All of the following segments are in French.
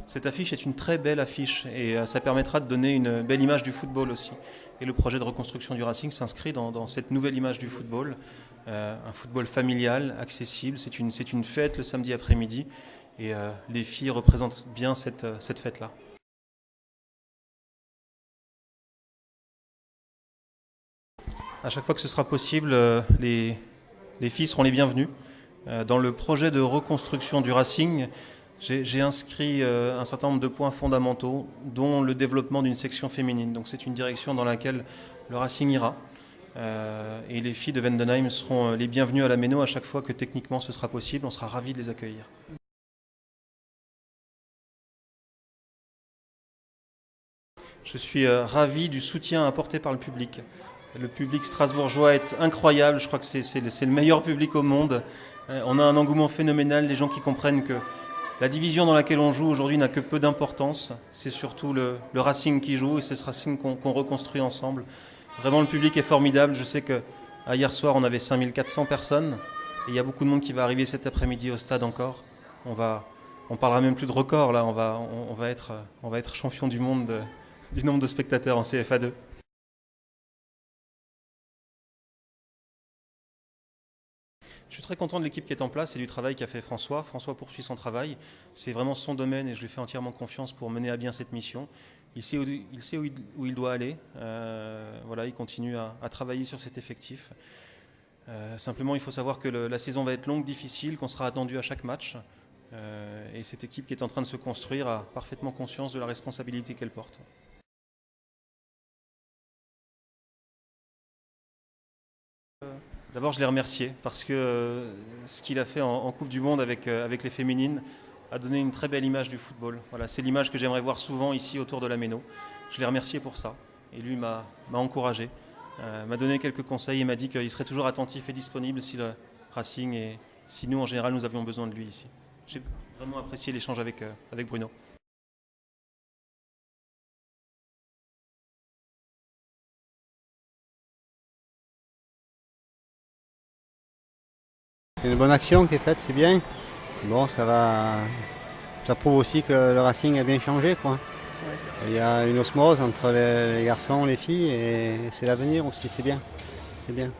Cette affiche est une très belle affiche et ça permettra de donner une belle image du football aussi. Et le projet de reconstruction du Racing s'inscrit dans cette nouvelle image du football, un football familial, accessible. C'est une fête le samedi après-midi et les filles représentent bien cette fête-là. À chaque fois que ce sera possible, les filles seront les bienvenues. Dans le projet de reconstruction du Racing, j'ai inscrit un certain nombre de points fondamentaux, dont le développement d'une section féminine. Donc c'est une direction dans laquelle le Racing ira. Et les filles de Vendenheim seront les bienvenues à la Méno à chaque fois que techniquement ce sera possible. On sera ravis de les accueillir. Je suis ravi du soutien apporté par le public. Le public strasbourgeois est incroyable, je crois que c'est le meilleur public au monde. On a un engouement phénoménal, les gens qui comprennent que la division dans laquelle on joue aujourd'hui n'a que peu d'importance. C'est surtout le Racing qui joue et c'est ce Racing qu'on reconstruit ensemble. Vraiment, le public est formidable. Je sais que hier soir, on avait 5400 personnes et il y a beaucoup de monde qui va arriver cet après-midi au stade encore. On parlera même plus de record là, on va être champion du monde du nombre de spectateurs en CFA2. Je suis très content de l'équipe qui est en place et du travail qu'a fait François. François poursuit son travail. C'est vraiment son domaine et je lui fais entièrement confiance pour mener à bien cette mission. Il sait où il doit aller. Voilà, il continue à travailler sur cet effectif. Simplement, il faut savoir que la saison va être longue, difficile, qu'on sera attendu à chaque match. Et cette équipe qui est en train de se construire a parfaitement conscience de la responsabilité qu'elle porte. D'abord, je l'ai remercié parce que ce qu'il a fait en Coupe du Monde avec les féminines a donné une très belle image du football. Voilà, c'est l'image que j'aimerais voir souvent ici autour de la Méno. Je l'ai remercié pour ça et lui m'a encouragé, m'a donné quelques conseils et m'a dit qu'il serait toujours attentif et disponible si le Racing et si nous en général nous avions besoin de lui ici. J'ai vraiment apprécié l'échange avec Bruno. C'est une bonne action qui est faite, c'est bien. Bon, ça prouve aussi que le Racing a bien changé, quoi. Il y a une osmose entre les garçons, les filles, et c'est l'avenir aussi, c'est bien. C'est bien.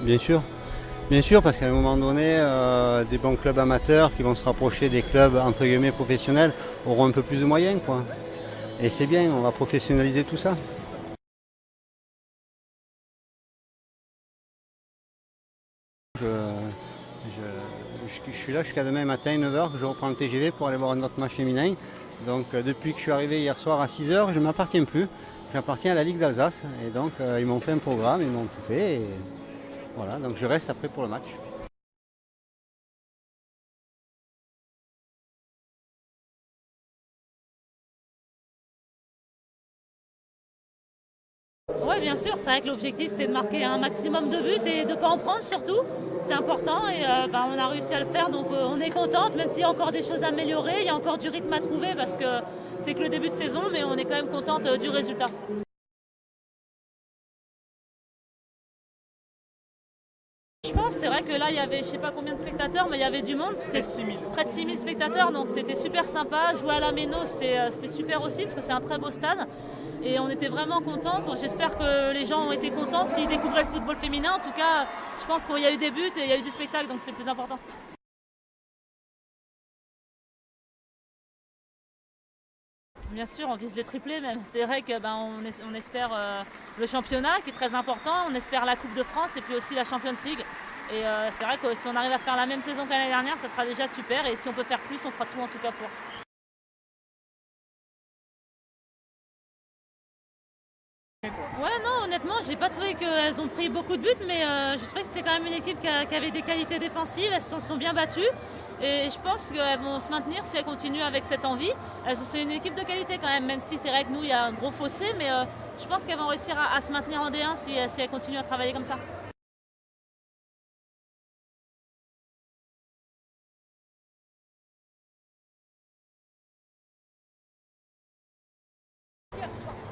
Bien sûr, bien sûr, parce qu'à un moment donné, des bons clubs amateurs qui vont se rapprocher des clubs entre guillemets professionnels auront un peu plus de moyens, quoi. Et c'est bien, on va professionnaliser tout ça. Je suis là jusqu'à demain matin, 9h, je reprends le TGV pour aller voir un autre match féminin. Donc depuis que je suis arrivé hier soir à 6h, je ne m'appartiens plus. J'appartiens à la Ligue d'Alsace. Et donc ils m'ont fait un programme, ils m'ont tout fait. Et voilà, donc je reste après pour le match. Oui, bien sûr, c'est vrai que l'objectif c'était de marquer un maximum de buts et de ne pas en prendre surtout. C'était important et on a réussi à le faire donc on est contente, même s'il y a encore des choses à améliorer, il y a encore du rythme à trouver parce que c'est que le début de saison, mais on est quand même contente du résultat. Je pense, c'est vrai que là il y avait je sais pas combien de spectateurs, mais il y avait du monde, c'était près de 6000 spectateurs, donc c'était super sympa. Jouer à la Méno, c'était super aussi parce que c'est un très beau stade et on était vraiment contents. J'espère que les gens ont été contents s'ils découvraient le football féminin. En tout cas, je pense qu'il y a eu des buts et il y a eu du spectacle, donc c'est le plus important. Bien sûr, on vise les triplés même. C'est vrai que on espère le championnat qui est très important, on espère la Coupe de France et puis aussi la Champions League. Et c'est vrai que si on arrive à faire la même saison que l'année dernière, ça sera déjà super. Et si on peut faire plus, on fera tout en tout cas pour. Ouais, non, honnêtement, j'ai pas trouvé qu'elles ont pris beaucoup de buts, mais je trouvais que c'était quand même une équipe qui avait des qualités défensives. Elles se sont bien battues. Et je pense qu'elles vont se maintenir si elles continuent avec cette envie. C'est une équipe de qualité quand même si c'est vrai que nous, il y a un gros fossé, mais je pense qu'elles vont réussir à se maintenir en D1 si elles continuent à travailler comme ça.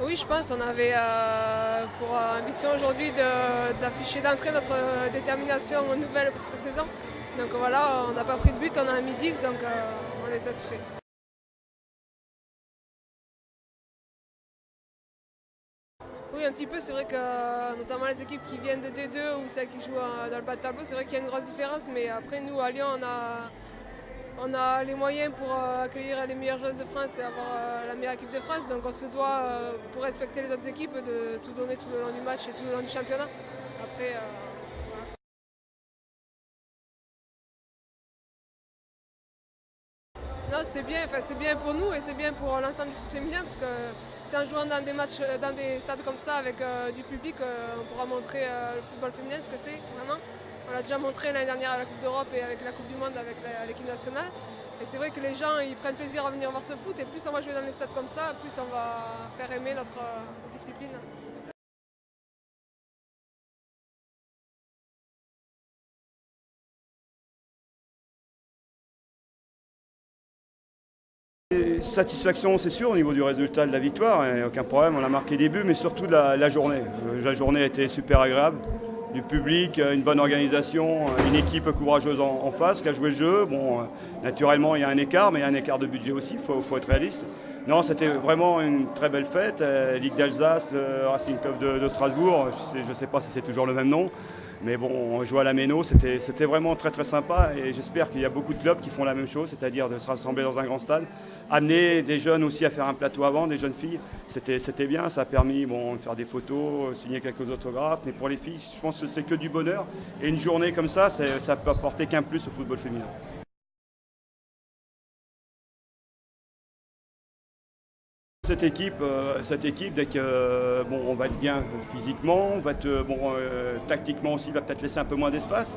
Oui, je pense qu'on avait pour ambition aujourd'hui d'afficher d'entrée notre détermination nouvelle pour cette saison. Donc voilà, on n'a pas pris de but, on a mis 10, donc on est satisfait. Oui, un petit peu, c'est vrai que notamment les équipes qui viennent de D2 ou celles qui jouent dans le bas de tableau, c'est vrai qu'il y a une grosse différence, mais après nous à Lyon, on a les moyens pour accueillir les meilleures joueuses de France et avoir la meilleure équipe de France. Donc on se doit, pour respecter les autres équipes, de tout donner tout le long du match et tout le long du championnat. Après, voilà. Non, c'est bien pour nous et c'est bien pour l'ensemble du foot féminin parce que c'est en jouant dans des matchs, dans des stades comme ça avec du public, on pourra montrer le football féminin ce que c'est vraiment. On l'a déjà montré l'année dernière à la Coupe d'Europe et avec la Coupe du Monde avec l'équipe nationale. Et c'est vrai que les gens ils prennent plaisir à venir voir ce foot et plus on va jouer dans des stades comme ça, plus on va faire aimer notre discipline. Satisfaction, c'est sûr, au niveau du résultat de la victoire, hein, aucun problème, on a marqué des buts, mais surtout la journée. La journée a été super agréable. Du public, une bonne organisation, une équipe courageuse en face qui a joué le jeu. Bon, naturellement, il y a un écart, mais il y a un écart de budget aussi, il faut être réaliste. Non, c'était vraiment une très belle fête. Ligue d'Alsace, le Racing Club de Strasbourg, je ne sais pas si c'est toujours le même nom. Mais bon, on jouait à la Méno, c'était vraiment très très sympa et j'espère qu'il y a beaucoup de clubs qui font la même chose, c'est-à-dire de se rassembler dans un grand stade, amener des jeunes aussi à faire un plateau avant, des jeunes filles, c'était bien, ça a permis de faire des photos, signer quelques autographes, mais pour les filles, je pense que c'est que du bonheur et une journée comme ça peut apporter qu'un plus au football féminin. Cette équipe, dès que on va être bien physiquement, on va être tactiquement aussi, va peut-être laisser un peu moins d'espace.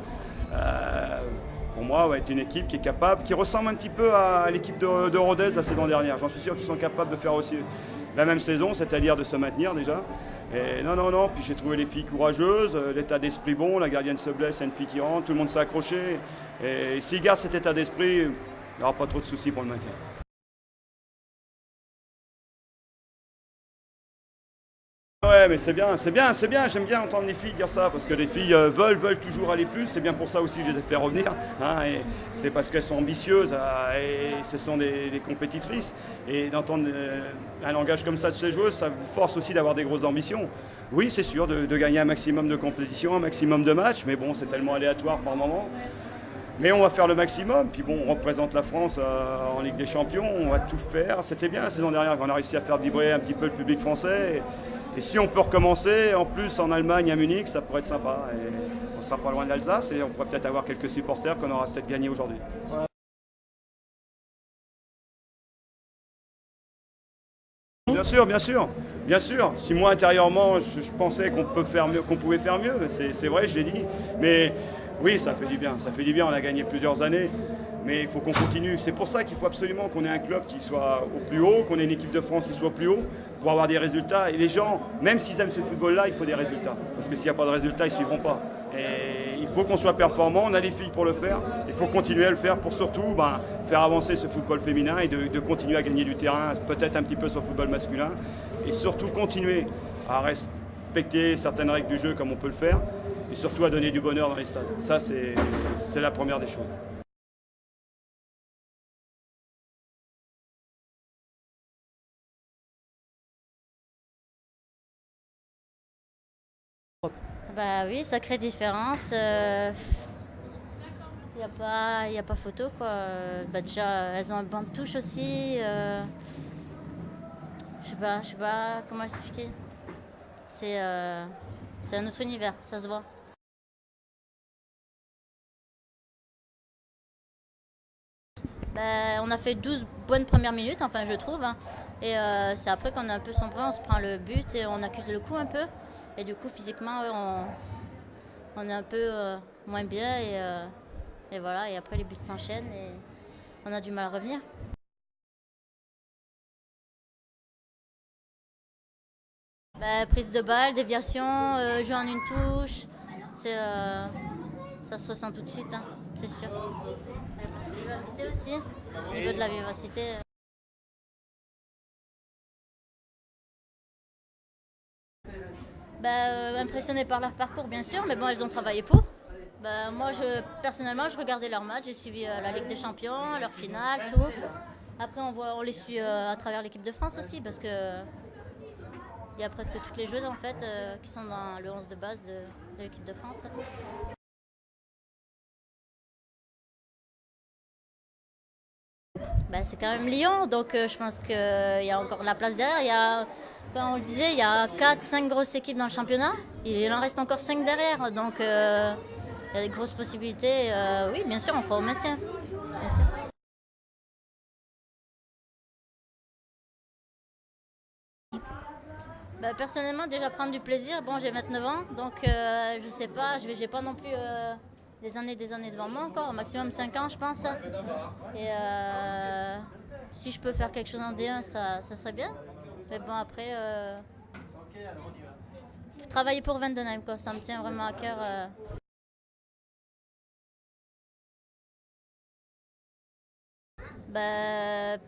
Pour moi, va être une équipe qui est capable, qui ressemble un petit peu à l'équipe de Rodez la saison dernière. J'en suis sûr qu'ils sont capables de faire aussi la même saison, c'est-à-dire de se maintenir déjà. Et non. Puis j'ai trouvé les filles courageuses, l'état d'esprit bon, la gardienne se blesse, il y a une fille qui rentre, tout le monde s'est accroché. Et s'ils gardent cet état d'esprit, il n'y aura pas trop de soucis pour le maintien. Ouais, mais c'est bien, j'aime bien entendre les filles dire ça, parce que les filles veulent toujours aller plus, c'est bien pour ça aussi que je les ai fait revenir, hein, et c'est parce qu'elles sont ambitieuses, et ce sont des compétitrices, et d'entendre un langage comme ça de ces joueuses, ça vous force aussi d'avoir des grosses ambitions. Oui, c'est sûr, de gagner un maximum de compétitions, un maximum de matchs, mais bon, c'est tellement aléatoire par moment. Mais on va faire le maximum, puis bon, on représente la France en Ligue des Champions, on va tout faire. C'était bien la saison dernière, on a réussi à faire vibrer un petit peu le public français. Et si on peut recommencer, en plus en Allemagne, à Munich, ça pourrait être sympa. Et on sera pas loin de l'Alsace et on pourrait peut-être avoir quelques supporters qu'on aura peut-être gagné aujourd'hui. Bien sûr. Si moi intérieurement je pensais qu'on pouvait faire mieux, c'est vrai, je l'ai dit. Mais oui, ça fait du bien, on a gagné plusieurs années. Mais il faut qu'on continue. C'est pour ça qu'il faut absolument qu'on ait un club qui soit au plus haut, qu'on ait une équipe de France qui soit au plus haut, pour avoir des résultats. Et les gens, même s'ils aiment ce football-là, il faut des résultats. Parce que s'il n'y a pas de résultats, ils ne suivront pas. Et il faut qu'on soit performant, on a les filles pour le faire. Il faut continuer à le faire pour surtout faire avancer ce football féminin et de continuer à gagner du terrain, peut-être un petit peu sur le football masculin. Et surtout continuer à respecter certaines règles du jeu comme on peut le faire. Et surtout à donner du bonheur dans les stades. Ça, c'est la première des choses. Bah oui, sacrée différence. Il n'y a pas photo quoi. Bah déjà, elles ont un banc de touche aussi. Je sais pas comment expliquer. C'est un autre univers, ça se voit. Bah, on a fait 12 bonnes premières minutes, enfin je trouve. Hein. Et c'est après qu'on a un peu sombré, on se prend le but et on accuse le coup un peu. Et du coup, physiquement, on est un peu moins bien. Et voilà, et après les buts s'enchaînent et on a du mal à revenir. Bah, prise de balle, déviation, jeu en une touche. Ça se ressent tout de suite, hein, c'est sûr. La vivacité aussi, au niveau de la vivacité. Impressionné par leur parcours, bien sûr, mais bon, elles ont travaillé pour. Moi, personnellement, je regardais leurs matchs, j'ai suivi la Ligue des Champions, leur finale, tout. Après, on les suit à travers l'équipe de France aussi, parce que il y a presque toutes les joueuses en fait qui sont dans le 11 de base de l'équipe de France. C'est quand même Lyon, donc je pense qu'il y a encore de la place derrière. On le disait, il y a 4-5 grosses équipes dans le championnat. Il en reste encore 5 derrière, donc il y a des grosses possibilités. Oui, bien sûr, on croit au maintien. Bien sûr. Personnellement, déjà prendre du plaisir. Bon, j'ai 29 ans, donc je sais pas, j'ai pas non plus des années devant moi encore, au maximum 5 ans, je pense. Et si je peux faire quelque chose en D1, ça serait bien. Mais bon, après, travailler pour Vendenheim, quoi, ça me tient vraiment à cœur.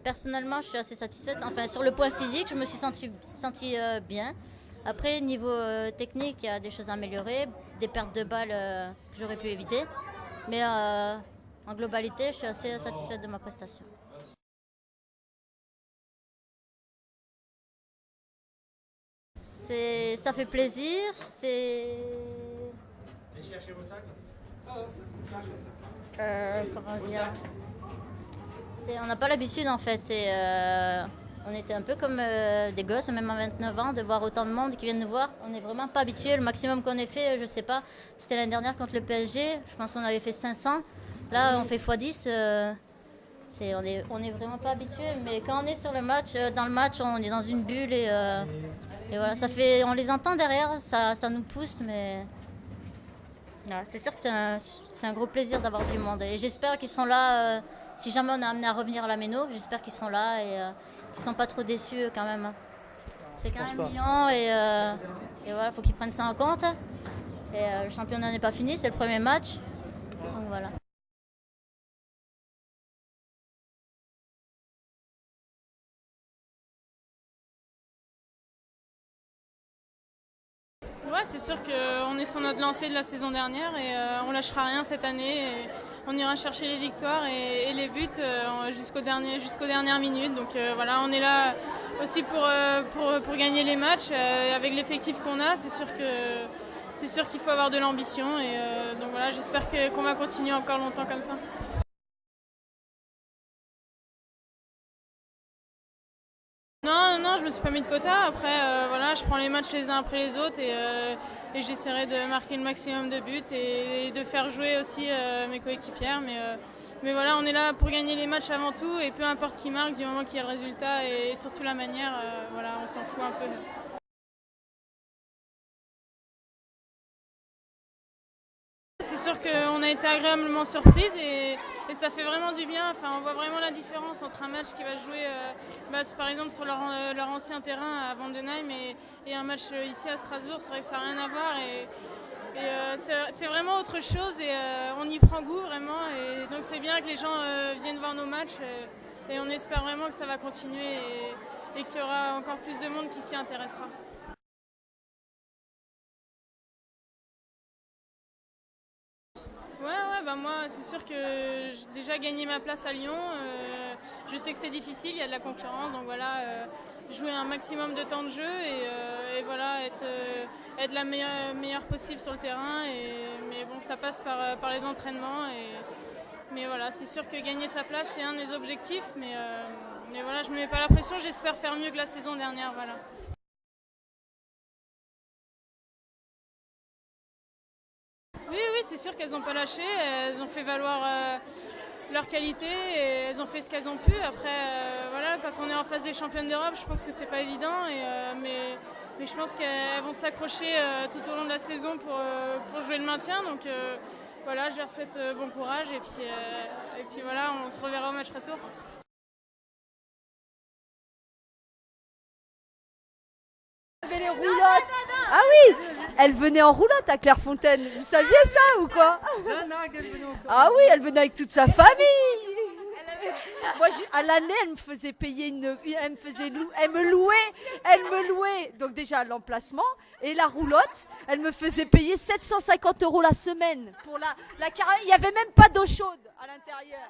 Personnellement, je suis assez satisfaite. Enfin, sur le point physique, je me suis sentie bien. Après, niveau technique, il y a des choses à améliorer, des pertes de balles que j'aurais pu éviter. Mais en globalité, je suis assez satisfaite de ma prestation. Ça fait plaisir. Cherchez vos sacs. Comment dire? On n'a pas l'habitude en fait. Et, on était un peu comme des gosses, même à 29 ans, de voir autant de monde qui viennent nous voir. On n'est vraiment pas habitués. Le maximum qu'on ait fait, je sais pas, c'était l'année dernière contre le PSG. Je pense qu'on avait fait 500. Là, on fait x10. On est vraiment pas habitués. Mais quand on est sur le match, dans le match, on est dans une bulle et voilà, on les entend derrière, ça nous pousse, mais voilà, c'est sûr que c'est un gros plaisir d'avoir du monde. Et j'espère qu'ils seront là. Si jamais on est amené à revenir à la Méno, j'espère qu'ils seront là et qu'ils ne sont pas trop déçus quand même. C'est quand même Lyon et voilà, faut qu'ils prennent ça en compte. Et le championnat n'est pas fini, c'est le premier match. Donc voilà. Ouais, c'est sûr qu'on est sur notre lancée de la saison dernière et on lâchera rien cette année. Et on ira chercher les victoires et les buts jusqu'aux dernières minutes. Donc voilà, on est là aussi pour gagner les matchs. Avec l'effectif qu'on a, c'est sûr qu'il faut avoir de l'ambition. Et donc voilà, j'espère qu'on va continuer encore longtemps comme ça. Non, je me suis pas mis de quota. Après, voilà, je prends les matchs les uns après les autres et j'essaierai de marquer le maximum de buts et de faire jouer aussi mes coéquipières. Mais voilà, on est là pour gagner les matchs avant tout et peu importe qui marque, du moment qu'il y a le résultat et surtout la manière, voilà, on s'en fout un peu. C'est sûr qu'on a été agréablement surprise et ça fait vraiment du bien. Enfin, on voit vraiment la différence entre un match qui va jouer par exemple sur leur ancien terrain à Vendenheim et un match ici à Strasbourg. C'est vrai que ça n'a rien à voir et c'est vraiment autre chose et on y prend goût vraiment. Et donc c'est bien que les gens viennent voir nos matchs et on espère vraiment que ça va continuer et qu'il y aura encore plus de monde qui s'y intéressera. Ouais, moi c'est sûr que j'ai déjà gagné ma place à Lyon. Je sais que c'est difficile, il y a de la concurrence, donc voilà, jouer un maximum de temps de jeu et voilà, être la meilleure possible sur le terrain. Mais bon, ça passe par les entraînements. Mais voilà, c'est sûr que gagner sa place c'est un des objectifs, mais voilà, je ne me mets pas la pression, j'espère faire mieux que la saison dernière. Voilà. Oui, c'est sûr qu'elles n'ont pas lâché, elles ont fait valoir leur qualité et elles ont fait ce qu'elles ont pu. Après, voilà, quand on est en phase des championnes d'Europe, je pense que c'est pas évident, mais je pense qu'elles vont s'accrocher tout au long de la saison pour jouer le maintien. Donc voilà, je leur souhaite bon courage et puis voilà, on se reverra au match retour. Les roulottes. Ah oui, elle venait en roulotte à Clairefontaine. Vous saviez ça ou quoi? Ah oui, elle venait avec toute sa famille. Moi, à l'année, elle me faisait payer elle me louait. Donc déjà l'emplacement et la roulotte, elle me faisait payer 750 € la semaine pour la caravane. Il n'y avait même pas d'eau chaude à l'intérieur.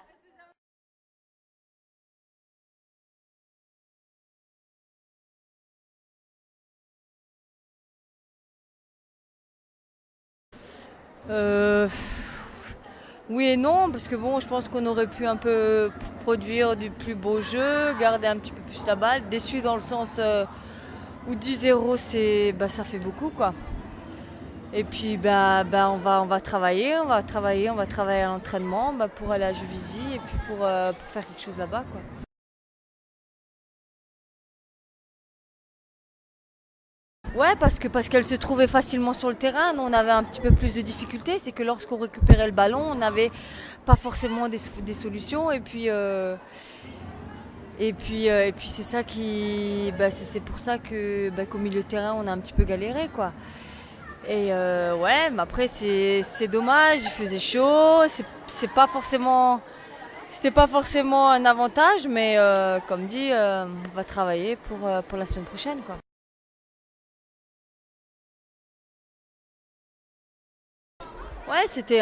Oui et non, parce que bon, je pense qu'on aurait pu un peu produire du plus beau jeu, garder un petit peu plus la balle. Déçu dans le sens où 10-0, ça fait beaucoup, quoi. Et puis on va travailler à l'entraînement pour aller à Juvisy et puis pour faire quelque chose là-bas, quoi. Ouais, parce qu'elle se trouvait facilement sur le terrain. Nous, on avait un petit peu plus de difficultés. C'est que lorsqu'on récupérait le ballon, on n'avait pas forcément des solutions. Et puis c'est ça c'est pour ça que qu'au milieu de terrain, on a un petit peu galéré, quoi. Et mais après c'est dommage. Il faisait chaud. C'était pas forcément un avantage, mais comme dit, on va travailler pour la semaine prochaine, quoi. Ouais, c'était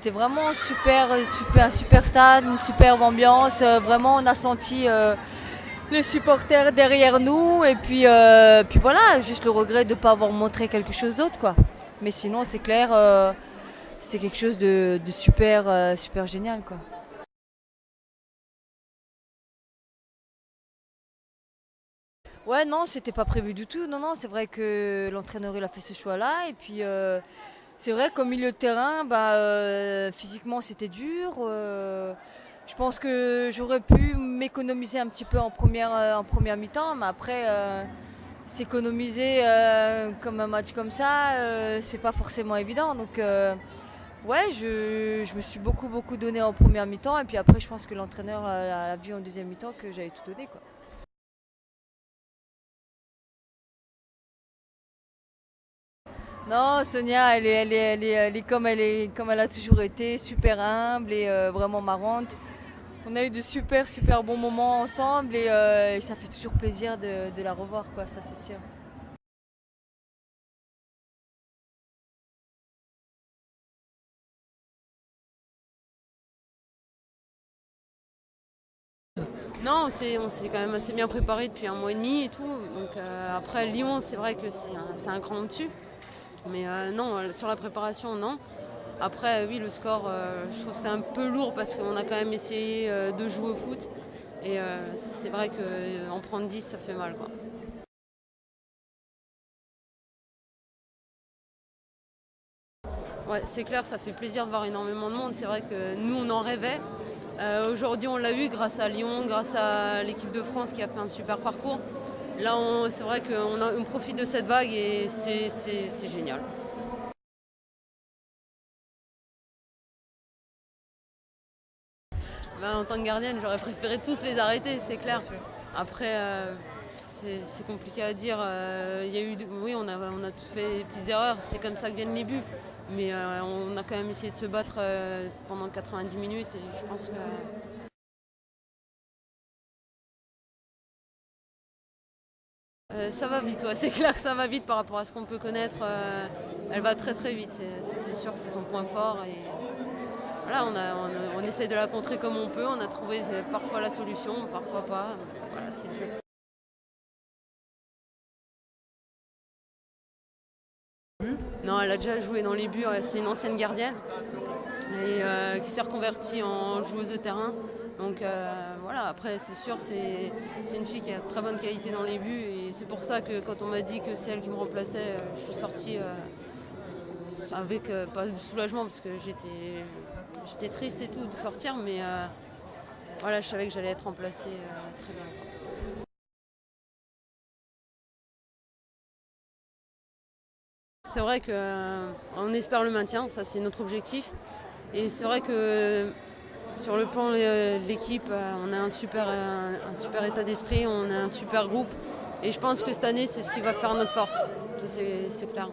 vraiment un super stade, une superbe ambiance. Vraiment, on a senti les supporters derrière nous. Et puis voilà, juste le regret de ne pas avoir montré quelque chose d'autre, quoi. Mais sinon, c'est clair, c'est quelque chose de super génial, quoi. Ouais, non, c'était pas prévu du tout. Non, c'est vrai que l'entraîneur, il a fait ce choix-là. Et puis c'est vrai qu'au milieu de terrain, physiquement c'était dur. Je pense que j'aurais pu m'économiser un petit peu en première mi-temps, mais après s'économiser comme un match comme ça, c'est pas forcément évident. Donc ouais, je me suis beaucoup donné en première mi-temps, et puis après je pense que l'entraîneur a vu en deuxième mi-temps que j'avais tout donné, quoi. Non, Sonia, elle est comme elle a toujours été, super humble et vraiment marrante. On a eu de super bons moments ensemble et ça fait toujours plaisir de la revoir, quoi, ça c'est sûr. Non, on s'est quand même assez bien préparé depuis 1 mois et demi et tout. Donc après Lyon, c'est vrai que c'est un cran au-dessus. Mais non, sur la préparation, non. Après, oui, le score, je trouve que c'est un peu lourd parce qu'on a quand même essayé de jouer au foot. Et c'est vrai qu'en prendre 10, ça fait mal, quoi. Ouais, c'est clair, ça fait plaisir de voir énormément de monde. C'est vrai que nous, on en rêvait. Aujourd'hui, on l'a eu grâce à Lyon, grâce à l'équipe de France qui a fait un super parcours. Là, c'est vrai qu'on profite de cette vague et c'est génial. En tant que gardienne, j'aurais préféré tous les arrêter, c'est clair. Après, c'est compliqué à dire. Oui, on a tous fait des petites erreurs, c'est comme ça que viennent les buts. Mais on a quand même essayé de se battre pendant 90 minutes et je pense que... ça va vite, ouais. C'est clair que ça va vite par rapport à ce qu'on peut connaître. Elle va très vite, c'est sûr, c'est son point fort. Et voilà, on essaie de la contrer comme on peut. On a trouvé parfois la solution, parfois pas. Voilà, c'est le jeu. Non, elle a déjà joué dans les buts. C'est une ancienne gardienne et qui s'est reconvertie en joueuse de terrain. Donc voilà, après c'est sûr, c'est une fille qui a de très bonne qualité dans les buts et c'est pour ça que quand on m'a dit que c'est elle qui me remplaçait, je suis sortie avec pas de soulagement parce que j'étais triste et tout de sortir, mais voilà, je savais que j'allais être remplacée très bien. C'est vrai qu'on espère le maintien, ça c'est notre objectif. Et c'est vrai que sur le plan de l'équipe, on a un super état d'esprit, on a un super groupe. Et je pense que cette année, c'est ce qui va faire notre force. Ça, c'est clair.